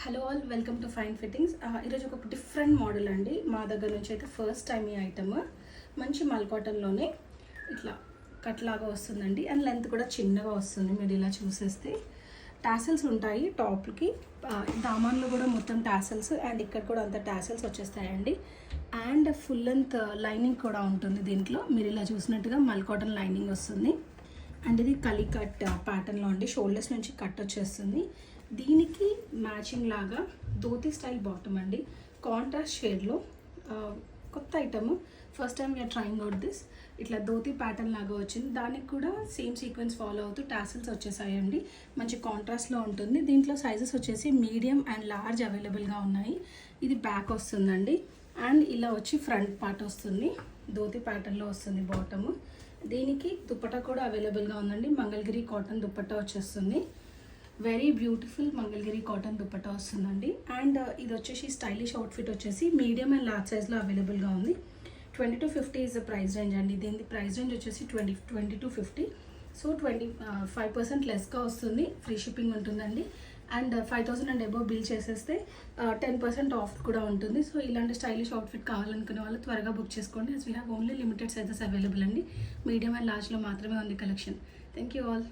Hello all, welcome to fine fittings. ఈరోజు ఒక different model అండి. మా దగ్గర నుంచి అయితే ఫస్ట్ టైం ఈ ఐటమ్ మంచి మల్ కాటన్లోనే ఇట్లా కట్ లాగా వస్తుందండి. అండ్ లెంత్ కూడా చిన్నగా వస్తుంది. మీరు ఇలా చూసేస్తే టాసల్స్ ఉంటాయి టాప్కి, దామాన్లో కూడా మొత్తం టాసల్స్, అండ్ ఇక్కడ కూడా అంత టాసల్స్ వచ్చేస్తాయండి. అండ్ ఫుల్ లెంత్ లైనింగ్ కూడా ఉంటుంది దీంట్లో. మీరు ఇలా చూసినట్టుగా మల్ కాటన్ లైనింగ్ వస్తుంది. అండ్ ఇది కలీ కట్ ప్యాటర్న్లో అండి. షోల్డర్స్ నుంచి కట్ వచ్చేస్తుంది. దీనికి మ్యాచింగ్ లాగా ధోతి స్టైల్ బాటమ్ అండి, కాంట్రాస్ట్ షేడ్లో. కొత్త item, first time we're trying out this. ఇట్లా ధోతి ప్యాటర్న్ లాగా వచ్చింది. దానికి కూడా సేమ్ సీక్వెన్స్ ఫాలో అవుతూ టాసిల్స్ వచ్చేసాయండి. మంచి కాంట్రాస్ట్లో ఉంటుంది. దీంట్లో సైజెస్ వచ్చేసి మీడియం అండ్ లార్జ్ అవైలబుల్గా ఉన్నాయి. ఇది బ్యాక్ వస్తుందండి. అండ్ ఇలా వచ్చి ఫ్రంట్ పార్ట్ వస్తుంది. ధోతి ప్యాటర్న్లో వస్తుంది బాటమ్. దీనికి దుపట్టా కూడా అవైలబుల్గా ఉందండి. మంగళగిరి కాటన్ దుపట్టా వచ్చేస్తుంది. Very beautiful Mangalagiri cotton dupatta వస్తుందండి. అండ్ ఇది వచ్చేసి స్టైలిష్ అవుట్ఫిట్ వచ్చేసి మీడియం అండ్ లార్జ్ సైజ్లో అవైలబుల్గా ఉంది. 20 to 50 is the price range అండి. దీని ప్రైస్ రేంజ్ వచ్చేసి 20 to 50. సో 25% లెస్గా వస్తుంది. ఫ్రీ షిప్పింగ్ ఉంటుందండి. అండ్ 5000 అండ్ అబోవ్ బిల్ చేసేస్తే 10% ఆఫ్ కూడా ఉంటుంది. సో ఇలాంటి స్టైలిష్ అవుట్ఫిట్ కావాలనుకునే వాళ్ళు త్వరగా బుక్ చేసుకోండి. As we have only limited sizes available అండి. మీడియం అండ్ లార్జ్లో మాత్రమే ఉంది కలెక్షన్. Thank you all.